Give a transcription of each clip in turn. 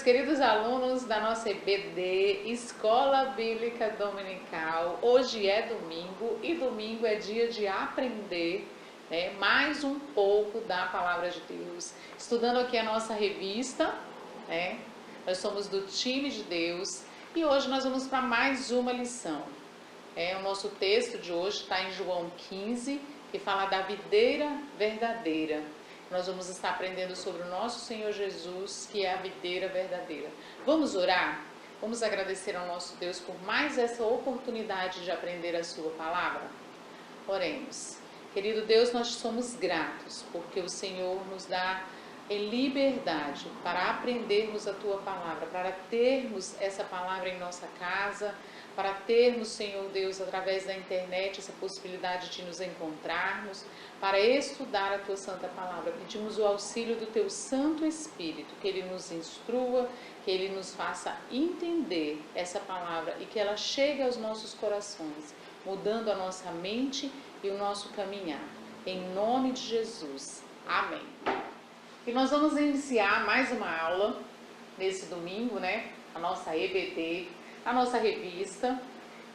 queridos alunos da nossa EBD, Escola Bíblica Dominical. Hoje é domingo e domingo é dia de aprender, mais um pouco da Palavra de Deus. Estudando aqui a nossa revista, nós somos do time de Deus e hoje nós vamos para mais uma lição. O nosso texto de hoje está em João 15, que fala da videira verdadeira. Nós vamos estar aprendendo sobre o nosso Senhor Jesus, que é a videira verdadeira. Vamos orar? Vamos agradecer ao nosso Deus por mais essa oportunidade de aprender a sua palavra? Oremos. Querido Deus, nós somos gratos porque o Senhor nos dá liberdade para aprendermos a tua palavra, para termos essa palavra em nossa casa, para termos, Senhor Deus, através da internet, essa possibilidade de nos encontrarmos, para estudar a tua santa palavra. Pedimos o auxílio do teu Santo Espírito, que ele nos instrua, que ele nos faça entender essa palavra e que ela chegue aos nossos corações, mudando a nossa mente e o nosso caminhar. Em nome de Jesus. Amém. E nós vamos iniciar mais uma aula nesse domingo, a nossa EBD, a nossa revista,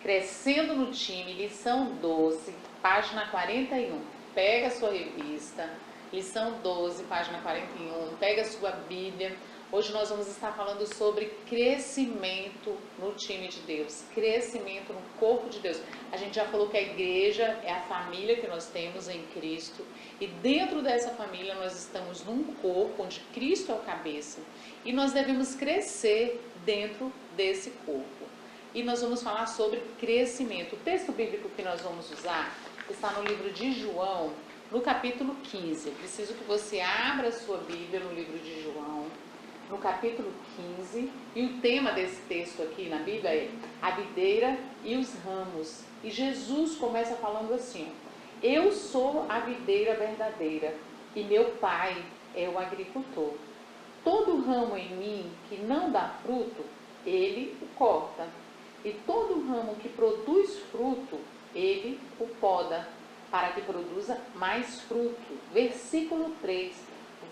Crescendo no Time, lição 12, página 41. Pega a sua revista, lição 12, página 41, pega a sua Bíblia. Hoje nós vamos estar falando sobre crescimento no time de Deus, crescimento no corpo de Deus. A gente já falou que a igreja é a família que nós temos em Cristo e dentro dessa família nós estamos num corpo onde Cristo é o cabeça e nós devemos crescer dentro desse corpo. E nós vamos falar sobre crescimento. O texto bíblico que nós vamos usar está no livro de João, no capítulo 15. Eu preciso que você abra a sua Bíblia no livro de João, no capítulo 15. E o tema desse texto aqui na Bíblia é a videira e os ramos. E Jesus começa falando assim: eu sou a videira verdadeira e meu pai é o agricultor. Todo ramo em mim que não dá fruto, ele o corta. E todo ramo que produz fruto, ele o poda, para que produza mais fruto. Versículo 3.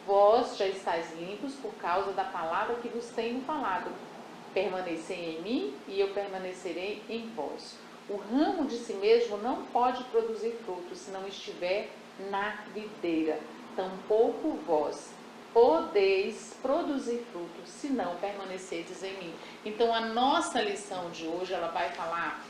Vós já estáis limpos por causa da palavra que vos tenho falado. Permanecei em mim e eu permanecerei em vós. O ramo de si mesmo não pode produzir fruto se não estiver na videira. Tampouco vós podeis produzir fruto se não permanecerdes em mim. Então a nossa lição de hoje, ela vai falar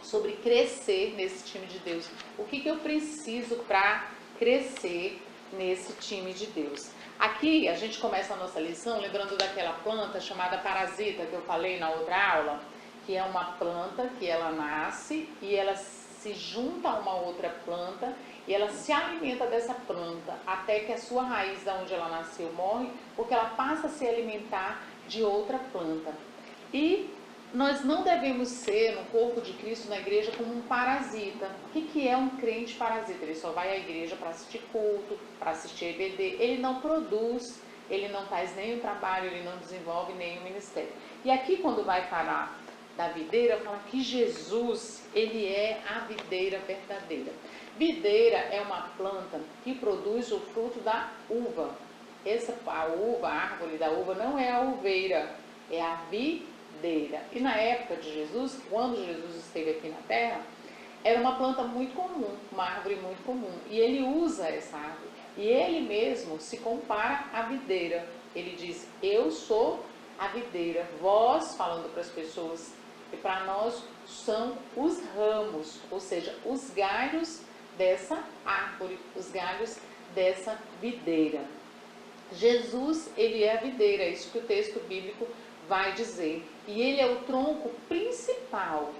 sobre crescer nesse time de Deus. O que eu preciso para crescer nesse time de Deus? Aqui a gente começa a nossa lição lembrando daquela planta chamada parasita que eu falei na outra aula, que é uma planta que ela nasce e ela se junta a uma outra planta e ela se alimenta dessa planta até que a sua raiz, da onde ela nasceu, morre, porque ela passa a se alimentar de outra planta. E nós não devemos ser, no corpo de Cristo, na igreja, como um parasita. O que é um crente parasita? Ele só vai à igreja para assistir culto, para assistir EBD. Ele não produz, ele não faz nenhum trabalho, ele não desenvolve nenhum ministério. E aqui, quando vai falar da videira, fala que Jesus, ele é a videira verdadeira. Videira é uma planta que produz o fruto da uva. A árvore da uva não é a uveira, é a videira. E na época de Jesus, quando Jesus esteve aqui na terra, era uma planta muito comum, uma árvore muito comum. E ele usa essa árvore. E ele mesmo se compara à videira. Ele diz: eu sou a videira. Vós, falando para as pessoas, e para nós são os ramos, ou seja, os galhos dessa árvore, os galhos dessa videira. Jesus, ele é a videira, é isso que o texto bíblico vai dizer. E ele é o tronco principal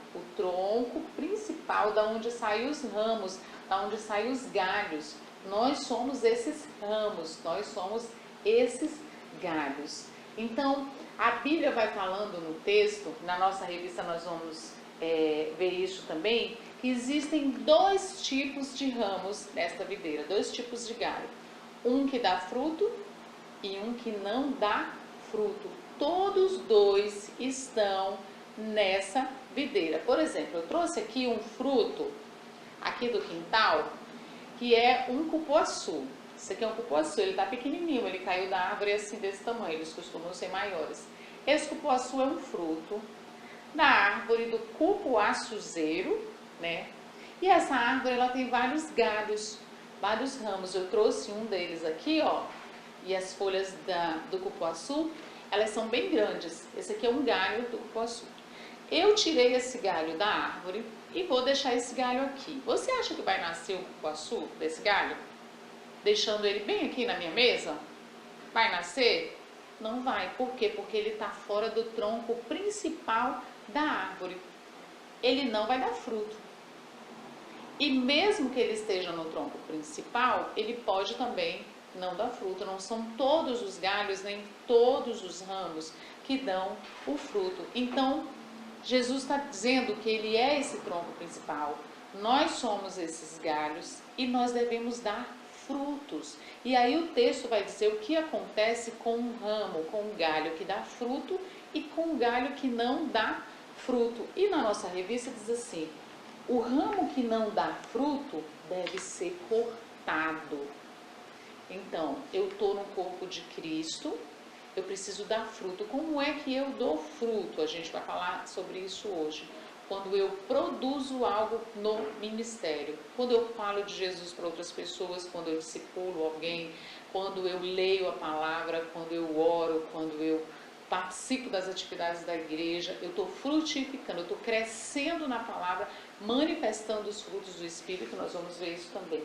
da onde saem os ramos, da onde saem os galhos. Nós somos esses ramos, nós somos esses galhos. Então, a Bíblia vai falando no texto, na nossa revista nós vamos ver isso também, que existem dois tipos de ramos nesta videira, dois tipos de galho. Um que dá fruto e um que não dá fruto. Todos dois estão nessa videira. Por exemplo, eu trouxe aqui um fruto, aqui do quintal, que é um cupuaçu. Esse aqui é um cupuaçu, ele está pequenininho, ele caiu da árvore assim desse tamanho, eles costumam ser maiores. Esse cupuaçu é um fruto da árvore do cupuaçuzeiro, né? E essa árvore, ela tem vários galhos, vários ramos. Eu trouxe um deles aqui, ó. E as folhas do cupuaçu, elas são bem grandes. Esse aqui é um galho do cupuaçu. Eu tirei esse galho da árvore e vou deixar esse galho aqui. Você acha que vai nascer o cupuaçu desse galho? Deixando ele bem aqui na minha mesa? Vai nascer? Não vai. Por quê? Porque ele está fora do tronco principal da árvore. Ele não vai dar fruto. E mesmo que ele esteja no tronco principal, ele pode também não dar fruto. Não são todos os galhos, nem todos os ramos que dão o fruto. Então, Jesus está dizendo que ele é esse tronco principal. Nós somos esses galhos e nós devemos dar frutos. E aí o texto vai dizer o que acontece com um ramo, com um galho que dá fruto e com um galho que não dá fruto. E na nossa revista diz assim: o ramo que não dá fruto deve ser cortado. Então, eu estou no corpo de Cristo, eu preciso dar fruto. Como é que eu dou fruto? A gente vai falar sobre isso hoje. Quando eu produzo algo no ministério, quando eu falo de Jesus para outras pessoas, quando eu discipulo alguém, quando eu leio a palavra, quando eu oro, quando eu participo das atividades da igreja, eu estou frutificando, eu estou crescendo na palavra, manifestando os frutos do Espírito. Nós vamos ver isso também.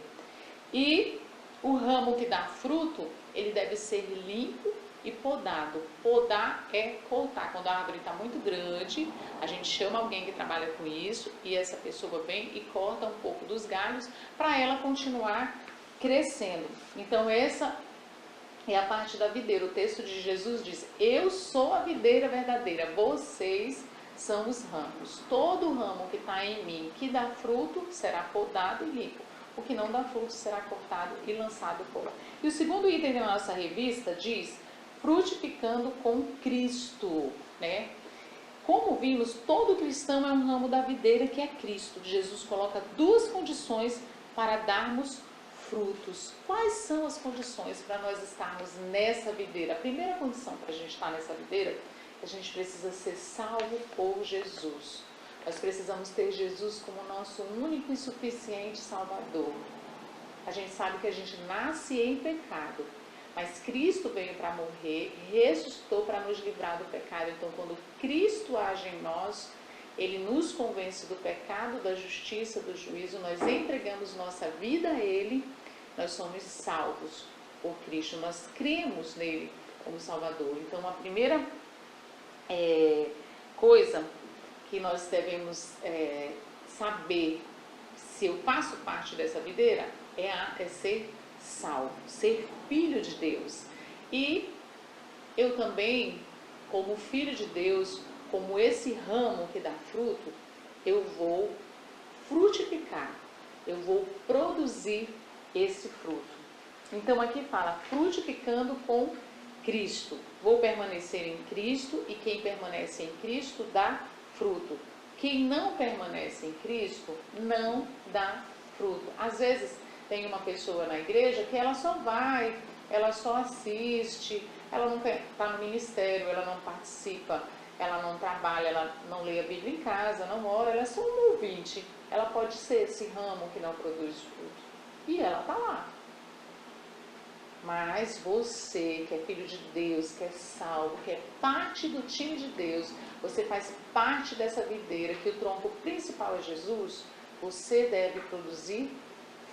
E o ramo que dá fruto, ele deve ser limpo e podado. Podar é cortar. Quando a árvore está muito grande, a gente chama alguém que trabalha com isso e essa pessoa vem e corta um pouco dos galhos para ela continuar crescendo. Então essa é a parte da videira. O texto de Jesus diz: eu sou a videira verdadeira, vocês são os ramos. Todo ramo que está em mim que dá fruto será podado e limpo. O que não dá fruto será cortado e lançado fora. E o segundo item da nossa revista diz: frutificando com Cristo, né? Como vimos, todo cristão é um ramo da videira que é Cristo. Jesus coloca duas condições para darmos frutos. Quais são as condições para nós estarmos nessa videira? A primeira condição para a gente estar nessa videira é que a gente precisa ser salvo por Jesus. Nós precisamos ter Jesus como nosso único e suficiente Salvador. A gente sabe que a gente nasce em pecado, mas Cristo veio para morrer, ressuscitou para nos livrar do pecado. Então, quando Cristo age em nós, Ele nos convence do pecado, da justiça, do juízo. Nós entregamos nossa vida a Ele, nós somos salvos por Cristo. Nós cremos nele como Salvador. Então, a primeira coisa que nós devemos saber se eu faço parte dessa videira é ser salvo, ser filho de Deus. E eu também, como filho de Deus, como esse ramo que dá fruto, eu vou frutificar, eu vou produzir esse fruto. Então aqui fala, frutificando com Cristo. Vou permanecer em Cristo e quem permanece em Cristo dá fruto. Quem não permanece em Cristo não dá fruto. Às vezes tem uma pessoa na igreja que ela só vai, ela só assiste, ela não está no ministério, ela não participa, ela não trabalha, ela não lê a Bíblia em casa, não ora, ela é só um ouvinte. Ela pode ser esse ramo que não produz fruto. E ela está lá. Mas você, que é filho de Deus, que é salvo, que é parte do time de Deus, você faz parte dessa videira, que o tronco principal é Jesus, você deve produzir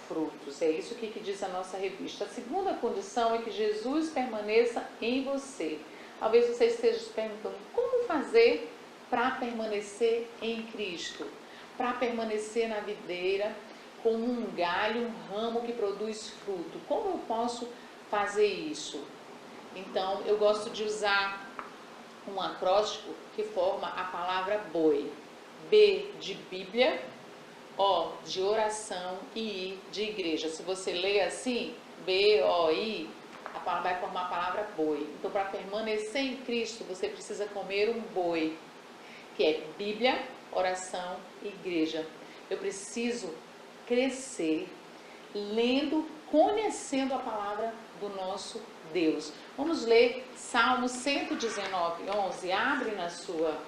frutos. É isso que diz a nossa revista. A segunda condição é que Jesus permaneça em você. Talvez você esteja se perguntando, como fazer para permanecer em Cristo? Para permanecer na videira, como um galho, um ramo que produz fruto. Como eu posso fazer isso? Então, eu gosto de usar um acróstico que forma a palavra BOI. B de Bíblia, O de oração e I de igreja. Se você lê assim, B-O-I, vai formar a palavra boi. Então, para permanecer em Cristo, você precisa comer um boi, que é Bíblia, oração e igreja. Eu preciso crescer lendo conhecendo a palavra do nosso Deus. Vamos ler Salmo 119, 11. Abre na sua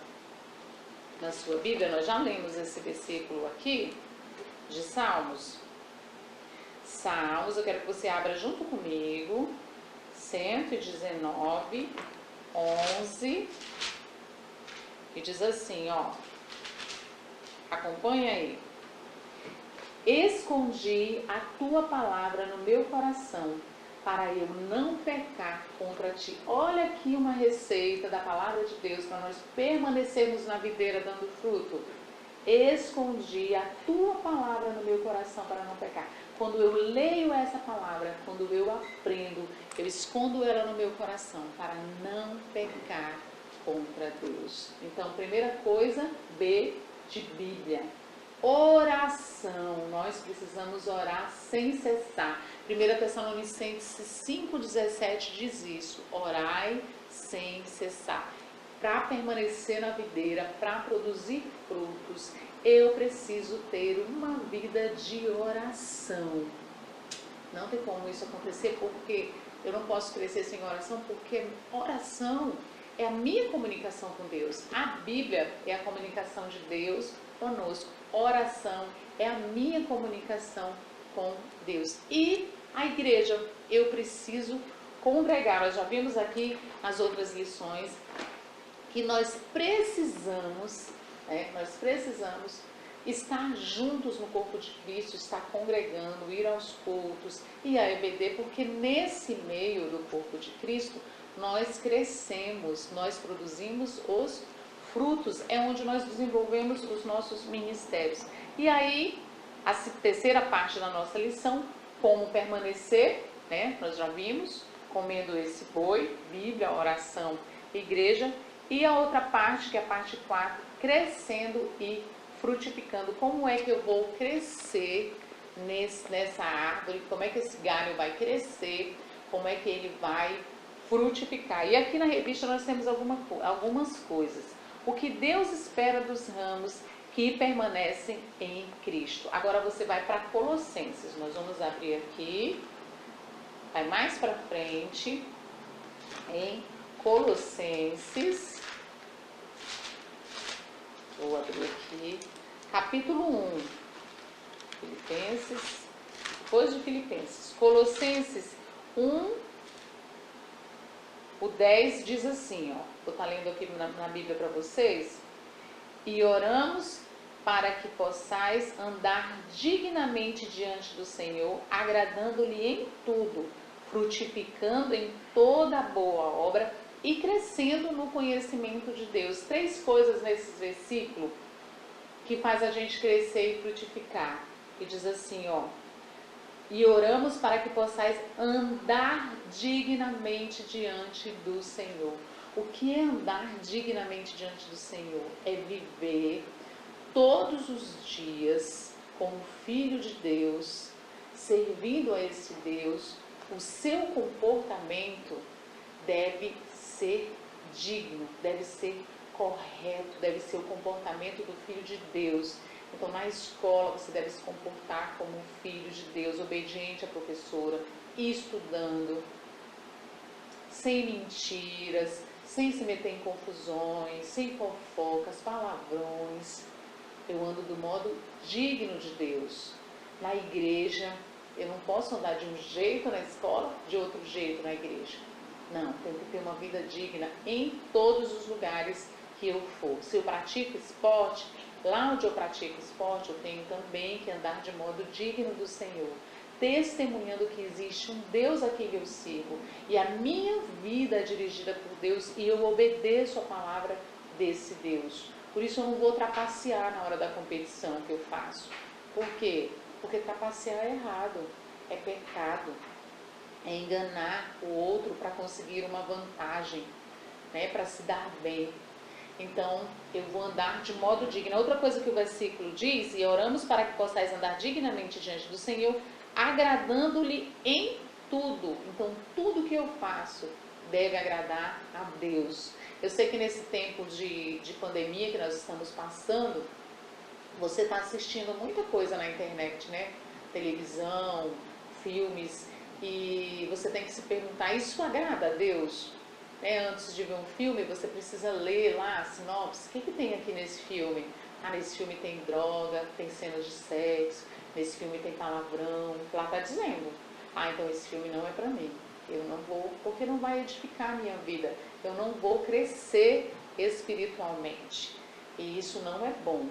Bíblia, nós já lemos esse versículo aqui de Salmos. Salmos, eu quero que você abra junto comigo. 119, 11. E diz assim, ó. Acompanha aí. Escondi a tua palavra no meu coração, para eu não pecar contra ti. Olha aqui uma receita da palavra de Deus para nós permanecermos na videira dando fruto. Escondi a tua palavra no meu coração para não pecar. Quando eu leio essa palavra, quando eu aprendo, eu escondo ela no meu coração para não pecar contra Deus. Então, primeira coisa, B de Bíblia. Oração. Nós precisamos orar sem cessar. 1 Tessalonicenses 5,17 diz isso. Orai sem cessar. Para permanecer na videira, para produzir frutos, eu preciso ter uma vida de oração. Não tem como isso acontecer, porque eu não posso crescer sem oração, porque oração é a minha comunicação com Deus. A Bíblia é a comunicação de Deus conosco. Oração é a minha comunicação com Deus. E a igreja, eu preciso congregar. Nós já vimos aqui nas outras lições que nós precisamos estar juntos no corpo de Cristo, estar congregando, ir aos cultos e a EBD, porque nesse meio do corpo de Cristo nós crescemos, nós produzimos os frutos, é onde nós desenvolvemos os nossos ministérios. E aí, a terceira parte da nossa lição, como permanecer, né? Nós já vimos, comendo esse boi, Bíblia, oração, igreja. E a outra parte, que é a parte 4, crescendo e frutificando. Como é que eu vou crescer nessa árvore? Como é que esse galho vai crescer? Como é que ele vai frutificar? E aqui na revista nós temos algumas coisas. O que Deus espera dos ramos que permanecem em Cristo. Agora você vai para Colossenses. Nós vamos abrir aqui. Vai mais para frente. Em Colossenses. Vou abrir aqui. Capítulo 1. Filipenses. Depois de Filipenses. Colossenses 1. O 10 diz assim, ó. Vou estar lendo aqui na Bíblia para vocês. E oramos para que possais andar dignamente diante do Senhor, agradando-lhe em tudo, frutificando em toda boa obra e crescendo no conhecimento de Deus. 3 coisas nesse versículo que faz a gente crescer e frutificar. E diz assim, ó. E oramos para que possais andar dignamente diante do Senhor. O que é andar dignamente diante do Senhor? É viver todos os dias como filho de Deus, servindo a esse Deus. O seu comportamento deve ser digno, deve ser correto, deve ser o comportamento do filho de Deus. Então, na escola, você deve se comportar como um filho de Deus, obediente à professora, estudando, sem mentiras, sem se meter em confusões, sem fofocas, palavrões. Eu ando do modo digno de Deus. Na igreja, eu não posso andar de um jeito na escola, de outro jeito na igreja. Não, tenho que ter uma vida digna em todos os lugares que eu for. Se eu pratico esporte, lá onde eu pratico esporte, eu tenho também que andar de modo digno do Senhor, testemunhando que existe um Deus a quem eu sirvo, e a minha vida é dirigida por Deus, e eu obedeço a palavra desse Deus. Por isso eu não vou trapacear na hora da competição que eu faço. Por quê? Porque trapacear é errado, é pecado, é enganar o outro para conseguir uma vantagem, né, para se dar bem. Então, eu vou andar de modo digno. Outra coisa que o versículo diz, e oramos para que possais andar dignamente diante do Senhor, agradando-lhe em tudo. Então, tudo que eu faço deve agradar a Deus. Eu sei que nesse tempo de pandemia que nós estamos passando, você está assistindo muita coisa na internet, né? Televisão, filmes e você tem que se perguntar, isso agrada a Deus? Antes de ver um filme, você precisa ler lá a sinopse. O que tem aqui nesse filme? Nesse filme tem droga, tem cenas de sexo, nesse filme tem palavrão. Lá está dizendo, então esse filme não é para mim. Eu não vou, porque não vai edificar a minha vida. Eu não vou crescer espiritualmente. E isso não é bom.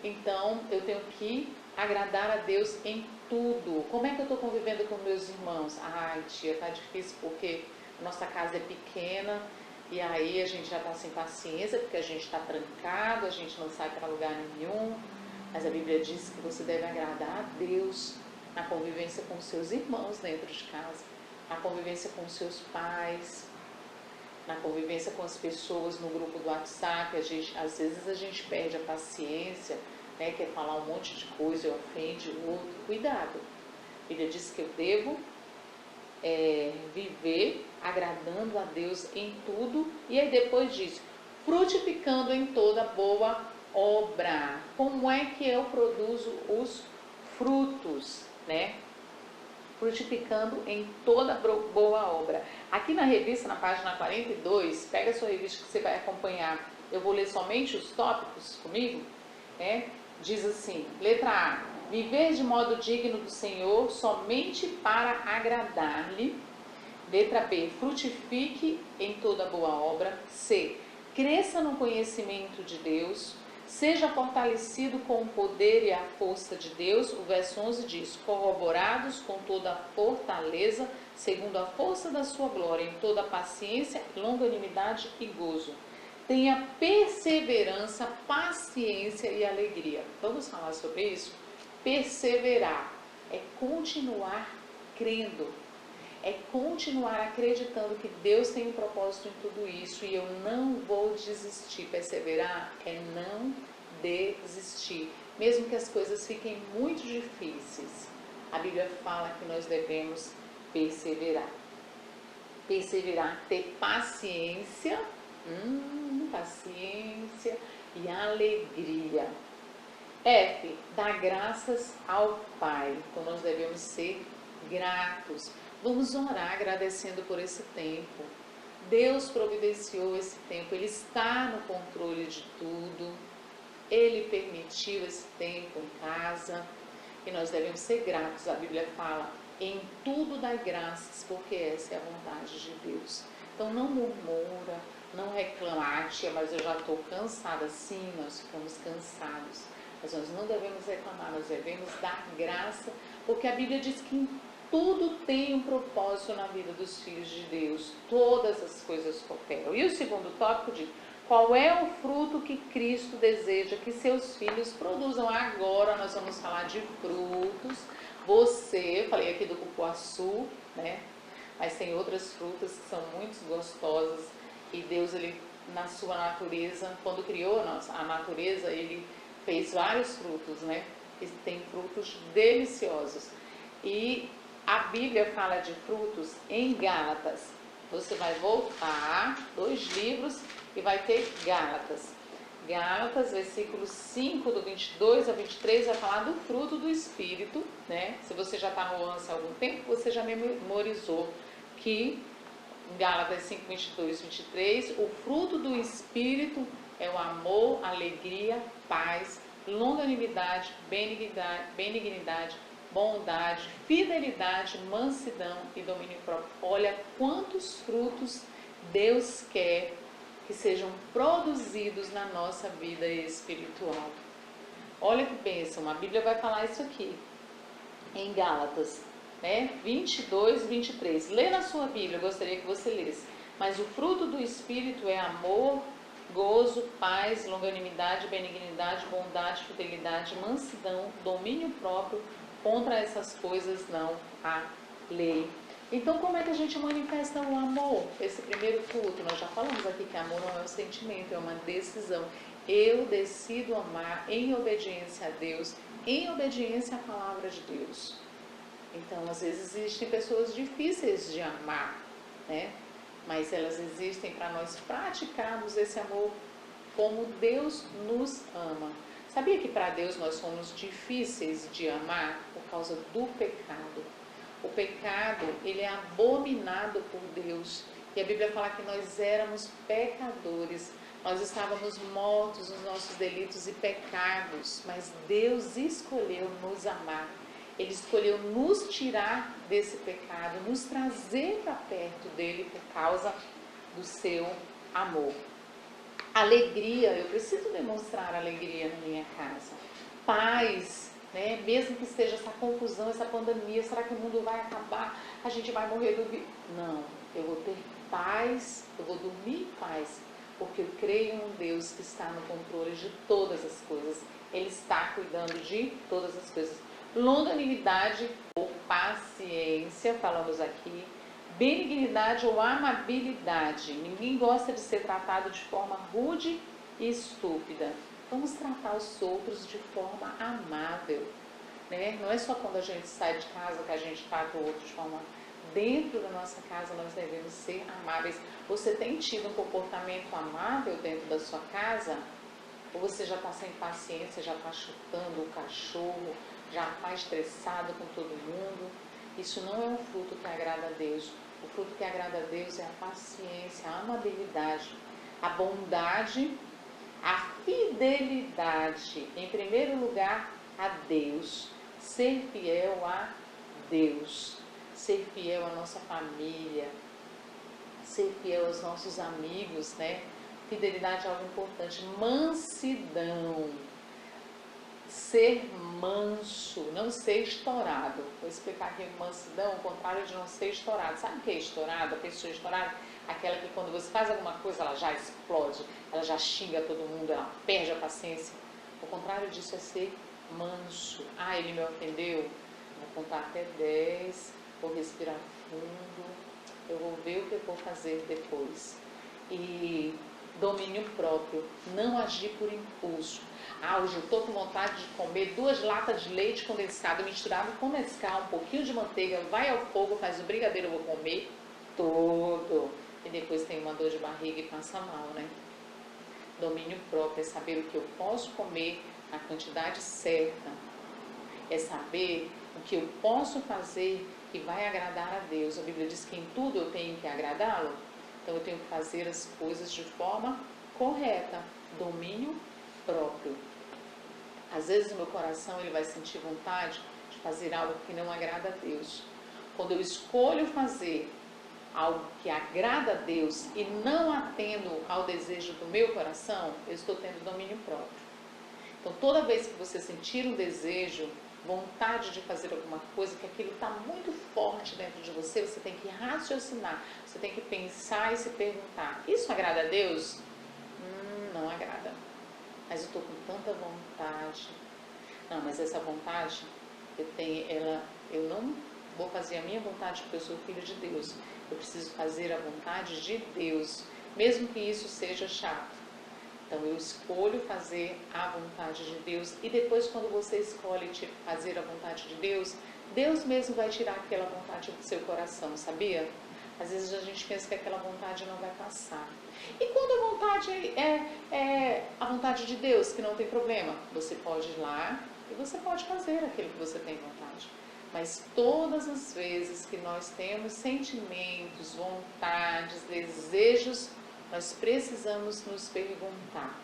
Então, eu tenho que agradar a Deus em tudo. Como é que eu estou convivendo com meus irmãos? Tia, tá difícil porque nossa casa é pequena e aí a gente já está sem paciência porque a gente está trancado, a gente não sai para lugar nenhum. Mas a Bíblia diz que você deve agradar a Deus na convivência com seus irmãos dentro de casa, na convivência com seus pais, na convivência com as pessoas no grupo do WhatsApp. Às vezes a gente perde a paciência, quer falar um monte de coisa e ofende o outro. Cuidado. A Bíblia diz que eu devo viver agradando a Deus em tudo, e aí depois diz, frutificando em toda boa obra. Como é que eu produzo os frutos, frutificando em toda boa obra. Aqui na revista, na página 42, pega a sua revista que você vai acompanhar, eu vou ler somente os tópicos comigo, diz assim, letra A, viver de modo digno do Senhor somente para agradar-lhe. Letra B, frutifique em toda boa obra. C, cresça no conhecimento de Deus, seja fortalecido com o poder e a força de Deus. O verso 11 diz, corroborados com toda a fortaleza, segundo a força da sua glória, em toda paciência, longanimidade e gozo. Tenha perseverança, paciência e alegria. Vamos falar sobre isso? Perseverar é continuar crendo, é continuar acreditando que Deus tem um propósito em tudo isso e eu não vou desistir. Perseverar é não desistir, mesmo que as coisas fiquem muito difíceis. A Bíblia fala que nós devemos perseverar. Perseverar, ter paciência, paciência e alegria. F, dar graças ao Pai. Então nós devemos ser gratos. Vamos orar agradecendo por esse tempo. Deus providenciou esse tempo, Ele está no controle de tudo. Ele permitiu esse tempo em casa e nós devemos ser gratos. A Bíblia fala, em tudo dai graças, porque essa é a vontade de Deus. Então não murmura, não reclama, tia, mas eu já estou cansada. Sim, nós ficamos cansados. Mas nós não devemos reclamar, nós devemos dar graça, porque a Bíblia diz que em tudo tem um propósito na vida dos filhos de Deus. Todas as coisas cooperam. E o segundo tópico diz, qual é o fruto que Cristo deseja que seus filhos produzam? Agora nós vamos falar de frutos. Eu falei aqui do cupuaçu, mas tem outras frutas que são muito gostosas. E Deus, Ele, na sua natureza, quando criou a natureza, Ele fez vários frutos, que tem frutos deliciosos. E a Bíblia fala de frutos em Gálatas. Você vai voltar 2 livros e vai ter Gálatas. Gálatas, versículo 5, do 22 a 23, vai falar do fruto do Espírito, Se você já está no lance há algum tempo, você já memorizou que em Gálatas 5, 22 e 23, o fruto do Espírito é o amor, alegria, paz, longanimidade, benignidade, bondade, fidelidade, mansidão e domínio próprio. Olha quantos frutos Deus quer que sejam produzidos na nossa vida espiritual. Olha que bênção, a Bíblia vai falar isso aqui, em Gálatas, 22, 23. Lê na sua Bíblia, eu gostaria que você lesse. Mas o fruto do Espírito é amor, gozo, paz, longanimidade, benignidade, bondade, fidelidade, mansidão, domínio próprio. Contra essas coisas não há lei. Então, como é que a gente manifesta o amor? Esse primeiro fruto, nós já falamos aqui que amor não é um sentimento, é uma decisão. Eu decido amar em obediência a Deus, em obediência à palavra de Deus. Então, às vezes existem pessoas difíceis de amar, mas elas existem para nós praticarmos esse amor como Deus nos ama. Sabia que para Deus nós somos difíceis de amar por causa do pecado? O pecado, ele é abominado por Deus. E a Bíblia fala que nós éramos pecadores. Nós estávamos mortos nos nossos delitos e pecados. Mas Deus escolheu nos amar. Ele escolheu nos tirar desse pecado, nos trazer para perto dele por causa do seu amor. Alegria, eu preciso demonstrar alegria na minha casa. Paz, né? Mesmo que esteja essa confusão, essa pandemia, será que o mundo vai acabar? A gente vai morrer do vírus? Não, eu vou ter paz, eu vou dormir em paz, porque eu creio em um Deus que está no controle de todas as coisas. Ele está cuidando de todas as coisas. Longanimidade ou paciência, falamos aqui. Benignidade ou amabilidade. Ninguém gosta de ser tratado de forma rude e estúpida. Vamos tratar os outros de forma amável, né? Não é só quando a gente sai de casa que a gente trata o outro de forma... Dentro da nossa casa nós devemos ser amáveis. Você tem tido um comportamento amável dentro da sua casa? Ou você já está sem paciência, já está chutando o cachorro, já está estressado com todo mundo? Isso não é um fruto que agrada a Deus. O fruto que agrada a Deus é a paciência, a amabilidade, a bondade, a fidelidade. Em primeiro lugar, a Deus. Ser fiel a Deus. Ser fiel à nossa família. Ser fiel aos nossos amigos, né? Fidelidade é algo importante. Mansidão. Ser manso, não ser estourado. Vou explicar aqui mansidão, o contrário de não ser estourado. Sabe o que é estourado? A pessoa estourada, aquela que quando você faz alguma coisa, ela já explode, ela já xinga todo mundo, ela perde a paciência. O contrário disso é ser manso. Ah, ele me ofendeu? Vou contar até 10, vou respirar fundo, eu vou ver o que eu vou fazer depois. E domínio próprio, não agir por impulso. Ah, hoje eu estou com vontade de comer 2 latas de leite condensado misturado com Nescau, um pouquinho de manteiga, vai ao fogo, faz o brigadeiro, eu vou comer todo. E depois tem uma dor de barriga e passa mal, né? Domínio próprio é saber o que eu posso comer na quantidade certa. É saber o que eu posso fazer que vai agradar a Deus. A Bíblia diz que em tudo eu tenho que agradá-lo. Então eu tenho que fazer as coisas de forma correta. Domínio próprio. Às vezes o meu coração ele vai sentir vontade de fazer algo que não agrada a Deus. Quando eu escolho fazer algo que agrada a Deus e não atendo ao desejo do meu coração, eu estou tendo domínio próprio. Então toda vez que você sentir um desejo, vontade de fazer alguma coisa, que aquilo está muito forte dentro de você, você tem que raciocinar, você tem que pensar e se perguntar, isso agrada a Deus? Não agrada. Mas eu estou com tanta vontade. Não, mas essa vontade, eu não vou fazer a minha vontade porque eu sou filho de Deus. Eu preciso fazer a vontade de Deus, mesmo que isso seja chato. Então eu escolho fazer a vontade de Deus e depois quando você escolhe fazer a vontade de Deus, Deus mesmo vai tirar aquela vontade do seu coração, sabia? Às vezes a gente pensa que aquela vontade não vai passar. E quando a vontade é a vontade de Deus, que não tem problema, você pode ir lá e você pode fazer aquilo que você tem vontade. Mas todas as vezes que nós temos sentimentos, vontades, desejos, nós precisamos nos perguntar,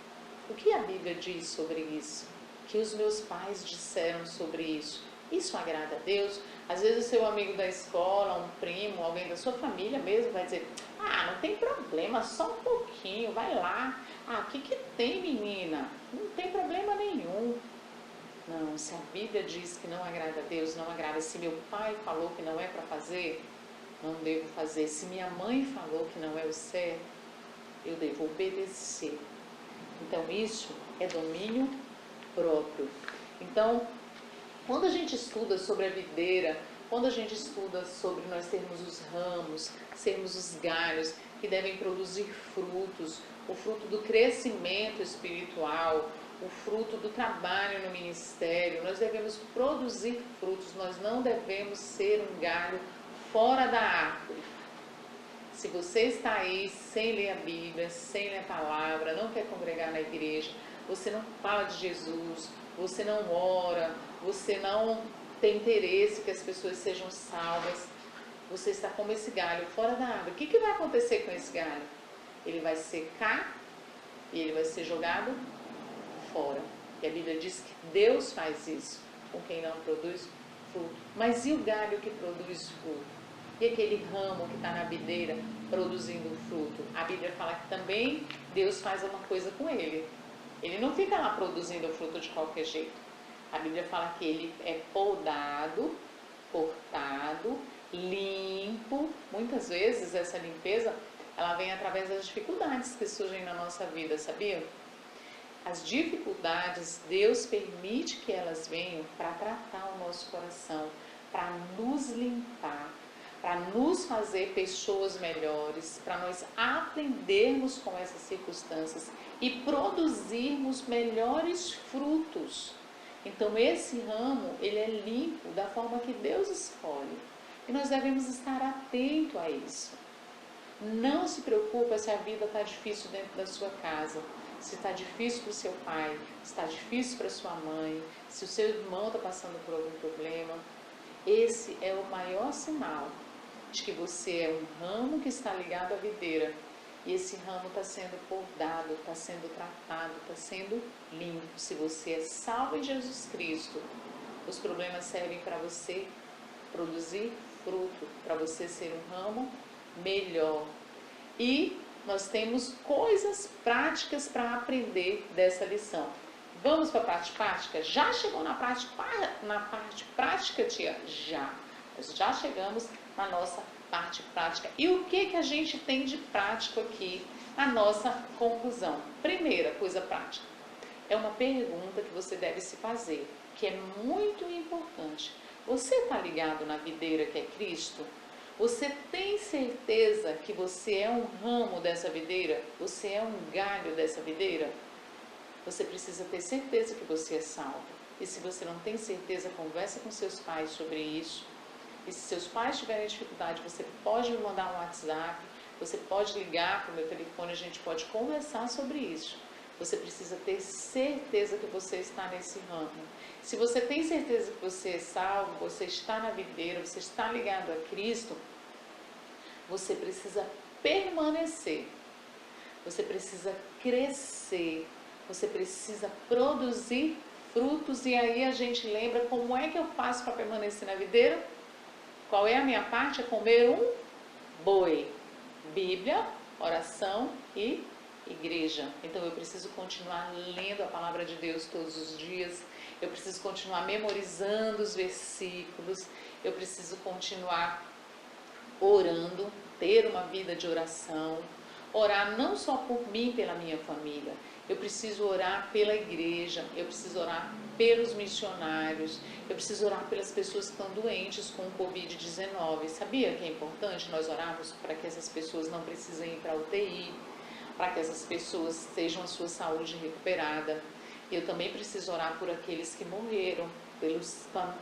o que a Bíblia diz sobre isso? O que os meus pais disseram sobre isso? Isso agrada a Deus? Às vezes o seu amigo da escola, um primo, alguém da sua família mesmo vai dizer, não tem problema, só um pouquinho, vai lá. O que tem, menina? Não tem problema nenhum. Não, se a Bíblia diz que não agrada a Deus, não agrada. Se meu pai falou que não é para fazer, não devo fazer. Se minha mãe falou que não é o certo, eu devo obedecer. Então isso é domínio próprio. Então, quando a gente estuda sobre a videira, quando a gente estuda sobre nós termos os ramos, sermos os galhos que devem produzir frutos, o fruto do crescimento espiritual, o fruto do trabalho no ministério, nós devemos produzir frutos, nós não devemos ser um galho fora da árvore. Se você está aí sem ler a Bíblia, sem ler a palavra, não quer congregar na igreja, você não fala de Jesus, você não ora, você não tem interesse que as pessoas sejam salvas. Você está como esse galho fora da água. O que vai acontecer com esse galho? Ele vai secar e ele vai ser jogado fora. E a Bíblia diz que Deus faz isso com quem não produz fruto. Mas e o galho que produz fruto? E aquele ramo que está na videira produzindo fruto? A Bíblia fala que também Deus faz uma coisa com ele. Ele não fica lá produzindo fruto de qualquer jeito. A Bíblia fala que ele é podado, cortado, limpo. Muitas vezes essa limpeza, ela vem através das dificuldades que surgem na nossa vida, sabia? As dificuldades, Deus permite que elas venham para tratar o nosso coração, para nos limpar, para nos fazer pessoas melhores, para nós aprendermos com essas circunstâncias e produzirmos melhores frutos. Então esse ramo, ele é limpo da forma que Deus escolhe. E nós devemos estar atentos a isso. Não se preocupe se a vida está difícil dentro da sua casa, se está difícil para o seu pai, se está difícil para sua mãe, se o seu irmão está passando por algum problema. Esse é o maior sinal de que você é um ramo que está ligado à videira. E esse ramo está sendo podado, está sendo tratado, está sendo limpo. Se você é salvo em Jesus Cristo, os problemas servem para você produzir fruto, para você ser um ramo melhor. E nós temos coisas práticas para aprender dessa lição. Vamos para a parte prática? Já chegou na parte prática, tia? Já. Nós já chegamos na nossa parte prática. E o que a gente tem de prático aqui? A nossa conclusão. Primeira coisa prática. É uma pergunta que você deve se fazer, que é muito importante. Você está ligado na videira que é Cristo? Você tem certeza que você é um ramo dessa videira? Você é um galho dessa videira? Você precisa ter certeza que você é salvo. E se você não tem certeza, conversa com seus pais sobre isso. E se seus pais tiverem dificuldade, você pode me mandar um WhatsApp, você pode ligar para o meu telefone, a gente pode conversar sobre isso. Você precisa ter certeza que você está nesse ramo. Se você tem certeza que você é salvo, você está na videira, você está ligado a Cristo, você precisa permanecer, você precisa crescer, você precisa produzir frutos. E aí a gente lembra como é que eu faço para permanecer na videira? Qual é a minha parte? É comer um boi. Bíblia, oração e igreja. Então eu preciso continuar lendo a palavra de Deus todos os dias. Eu preciso continuar memorizando os versículos. Eu preciso continuar orando, ter uma vida de oração. Orar não só por mim, pela minha família. Eu preciso orar pela igreja, eu preciso orar pelos missionários, eu preciso orar pelas pessoas que estão doentes com o Covid-19. Sabia que é importante nós orarmos para que essas pessoas não precisem ir para a UTI, para que essas pessoas tenham a sua saúde recuperada? Eu também preciso orar por aqueles que morreram,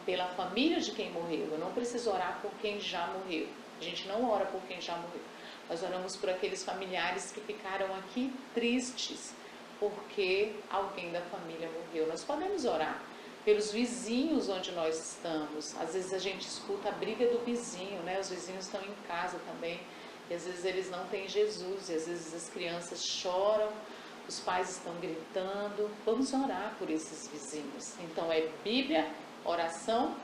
pela família de quem morreu. Eu não preciso orar por quem já morreu. A gente não ora por quem já morreu. Nós oramos por aqueles familiares que ficaram aqui tristes porque alguém da família morreu. Nós podemos orar pelos vizinhos onde nós estamos. Às vezes a gente escuta a briga do vizinho, né? Os vizinhos estão em casa também, e às vezes eles não têm Jesus, e às vezes as crianças choram, os pais estão gritando. Vamos orar por esses vizinhos. Então é Bíblia, oração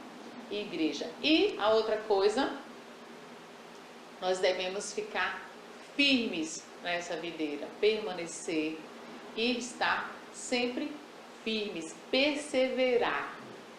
e igreja. E a outra coisa, nós devemos ficar firmes nessa videira, permanecer e estar sempre firmes, perseverar,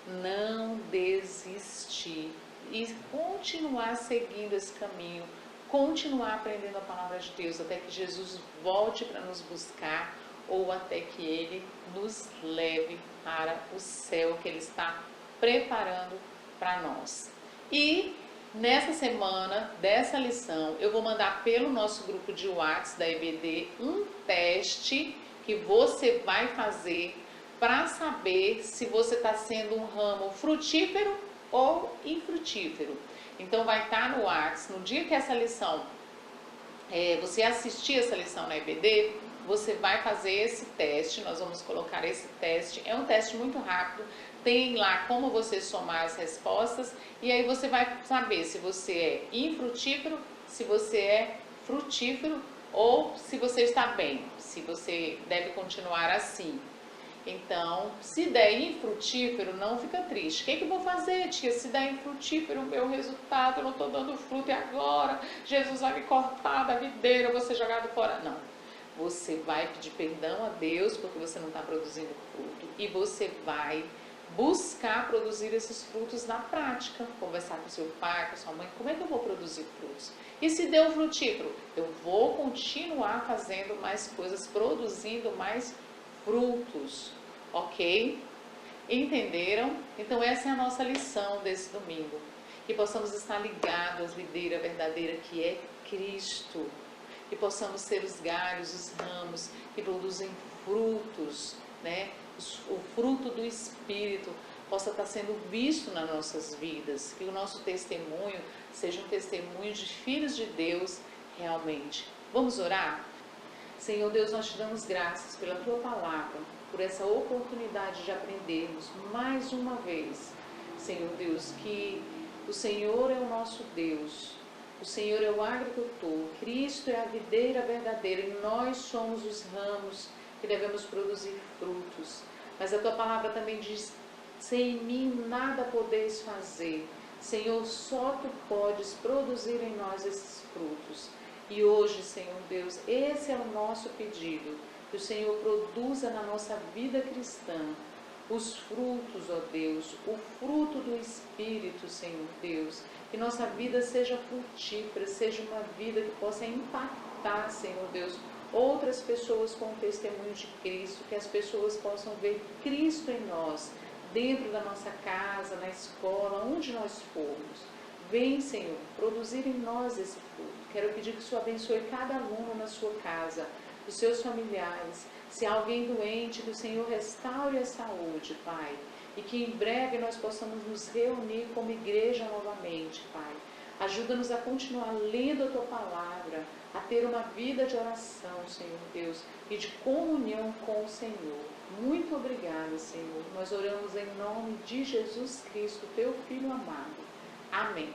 não desistir e continuar seguindo esse caminho, continuar aprendendo a palavra de Deus até que Jesus volte para nos buscar ou até que Ele nos leve para o céu que Ele está preparando para nós. E nessa semana dessa lição, eu vou mandar pelo nosso grupo de WhatsApp da EBD um teste que você vai fazer para saber se você está sendo um ramo frutífero ou infrutífero. Então vai estar no WhatsApp, no dia que essa lição, você assistir essa lição na EBD, você vai fazer esse teste. Nós vamos colocar esse teste, é um teste muito rápido, tem lá como você somar as respostas e aí você vai saber se você é infrutífero, se você é frutífero ou se você está bem, se você deve continuar assim. Então, se der infrutífero, não fica triste. O que eu vou fazer, tia? Se der infrutífero o meu resultado, eu não estou dando fruto e agora Jesus vai me cortar da videira, eu vou ser jogado fora. Não. Você vai pedir perdão a Deus porque você não está produzindo fruto e você vai buscar produzir esses frutos na prática, conversar com seu pai, com sua mãe, como é que eu vou produzir frutos? E se deu frutífero, eu vou continuar fazendo mais coisas, produzindo mais frutos, ok? Entenderam? Então essa é a nossa lição desse domingo, que possamos estar ligados à videira verdadeira que é Cristo, que possamos ser os galhos, os ramos que produzem frutos, né? O fruto do Espírito possa estar sendo visto nas nossas vidas, que o nosso testemunho seja um testemunho de filhos de Deus realmente. Vamos orar? Senhor Deus, nós te damos graças pela Tua Palavra, por essa oportunidade de aprendermos mais uma vez, Senhor Deus, que o Senhor é o nosso Deus, o Senhor é o agricultor, Cristo é a videira verdadeira e nós somos os ramos que devemos produzir frutos. Mas a Tua Palavra também diz, sem mim nada podeis fazer. Senhor, só Tu podes produzir em nós esses frutos. E hoje, Senhor Deus, esse é o nosso pedido, que o Senhor produza na nossa vida cristã os frutos, ó Deus, o fruto do Espírito, Senhor Deus, que nossa vida seja frutífera, seja uma vida que possa impactar, Senhor Deus, outras pessoas com o testemunho de Cristo, que as pessoas possam ver Cristo em nós, dentro da nossa casa, na escola, onde nós formos. Vem, Senhor, produzir em nós esse fruto. Quero pedir que o Senhor abençoe cada aluno na sua casa, os seus familiares. Se há alguém doente, que o Senhor restaure a saúde, Pai. E que em breve nós possamos nos reunir como igreja novamente, Pai. Ajuda-nos a continuar lendo a Tua Palavra, a ter uma vida de oração, Senhor Deus, e de comunhão com o Senhor. Muito obrigada, Senhor. Nós oramos em nome de Jesus Cristo, Teu Filho amado. Amém.